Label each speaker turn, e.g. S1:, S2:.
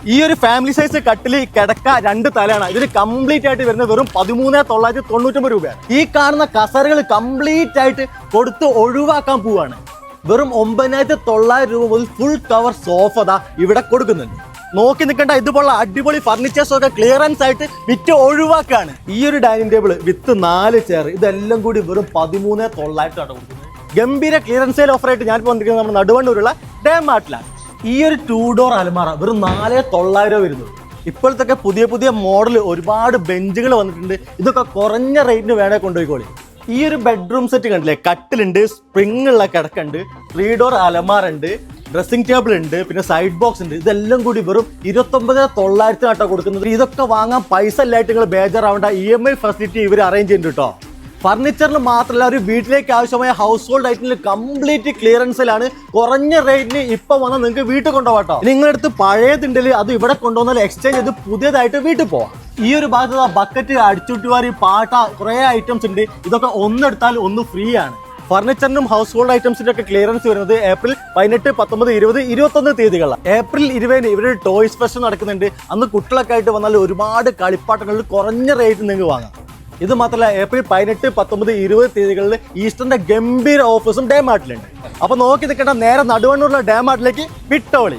S1: ഈ ഒരു family size കട്ടില് കിടക്ക 2 തലയാണ്. ഇതിന് കംപ്ലീറ്റ് ആയിട്ട് വരുന്നത് വെറും 13,999 രൂപയാണ്. ഈ കാണുന്ന കസേരകൾ കംപ്ലീറ്റ് ആയിട്ട് കൊടുത്ത് ഒഴിവാക്കാൻ പോവാണ്. വെറും 9,900 രൂപ മുതൽ ഫുൾ കവർ സോഫ ഇവിടെ കൊടുക്കുന്നുണ്ട്. നോക്കി നിൽക്കേണ്ട ഇതുപോലുള്ള അടിപൊളി ഫർണിച്ചേഴ്സ് ഒക്കെ ക്ലിയറൻസ് ആയിട്ട് വിറ്റ് ഒഴിവാക്കാണ്. ഈ ഒരു ഡൈനിങ് ടേബിൾ വിത്ത് 4 ചെയർ ഇതെല്ലാം കൂടി വെറും 13,900 കൊടുക്കുന്നത്. ഗംഭീര ക്ലിയറൻസ് സെയിൽ ഓഫർ ആയിട്ട് ഞാനിപ്പോൾ വന്നിരിക്കുന്നത് നമ്മുടെ നടുവണ്ണൂരുള്ള ഡേമാർട്ടിലാണ്. ഈ ഒരു 2 ഡോർ അലമാറ വെറും 4,900 വരുന്നത്. ഇപ്പോഴത്തെ പുതിയ മോഡൽ ഒരുപാട് ബെഞ്ചുകൾ വന്നിട്ടുണ്ട്. ഇതൊക്കെ കുറഞ്ഞ റേറ്റിന് വേണേ കൊണ്ടുപോയിക്കോളി. ഈ ഒരു ബെഡ്റൂം സെറ്റ് കണ്ടില്ലേ, കട്ടിലുണ്ട്, സ്പ്രിംഗ് ഉള്ള കിടക്കുണ്ട്, 3 ഡോർ അലമാര ഉണ്ട്, ഡ്രസ്സിംഗ് ടേബിൾ ഉണ്ട്, പിന്നെ സൈഡ് ബോക്സ് ഉണ്ട്. ഇതെല്ലാം കൂടി വെറും 29,900 കൊടുക്കുന്നത്. ഇതൊക്കെ വാങ്ങാൻ പൈസ ഇല്ലായിട്ട് നിങ്ങൾ ബേജാറാവേണ്ട, EMI ഫെസിലിറ്റി ഇവർ അറേഞ്ച് ചെയ്യുന്നുണ്ട് കേട്ടോ. ഫർണിച്ചറിന് മാത്രമല്ല ഒരു വീട്ടിലേക്ക് ആവശ്യമായ ഹൗസ് ഹോൾഡ് ഐറ്റത്തിൽ കംപ്ലീറ്റ് ക്ലിയറൻസിലാണ്. കുറഞ്ഞ റേറ്റിന് ഇപ്പൊ വന്നാൽ നിങ്ങൾക്ക് വീട്ടിൽ കൊണ്ടുപോകാട്ടോ. നിങ്ങളടുത്ത് പഴയതുണ്ടെങ്കിൽ അത് ഇവിടെ കൊണ്ടുവന്നാൽ എക്സ്ചേഞ്ച് ചെയ്ത് പുതിയതായിട്ട് വീട്ടിൽ പോവാം. ഈ ഒരു ഭാഗത്ത് ബക്കറ്റ്, അടിച്ചുട്ടുവാരി, പാട്ട കുറേ ഐറ്റംസ് ഉണ്ട്. ഇതൊക്കെ ഒന്നെടുത്താൽ ഒന്ന് ഫ്രീ ആണ്. ഫർണിച്ചറിനും ഹൗസ് ഹോൾഡ് ഐറ്റംസിന്റെ ഒക്കെ ക്ലിയറൻസ് വരുന്നത് ഏപ്രിൽ 18, 19, 20, 21 തീയതികളാണ്. ഏപ്രിൽ 20 ഇവര് ടോയ്സ് ഫെസ്റ്റ് നടക്കുന്നുണ്ട്. അന്ന് കുട്ടികളൊക്കെ ആയിട്ട് വന്നാൽ ഒരുപാട് കളിപ്പാട്ടങ്ങളിൽ കുറഞ്ഞ റേറ്റ് നിങ്ങൾക്ക് വാങ്ങാം. ഇത് മാത്രമല്ല ഏപ്രിൽ 18, 19, 20 തീയതികളിൽ ഈസ്റ്ററിന്റെ ഗംഭീര ഓഫേഴ്സും ഡേമാർട്ടിലുണ്ട്. അപ്പൊ നോക്കി നിൽക്കേണ്ട, നേരെ നടുവണ്ണൂരിലെ ഡേമാർട്ടിലേക്ക് വിട്ടോളി.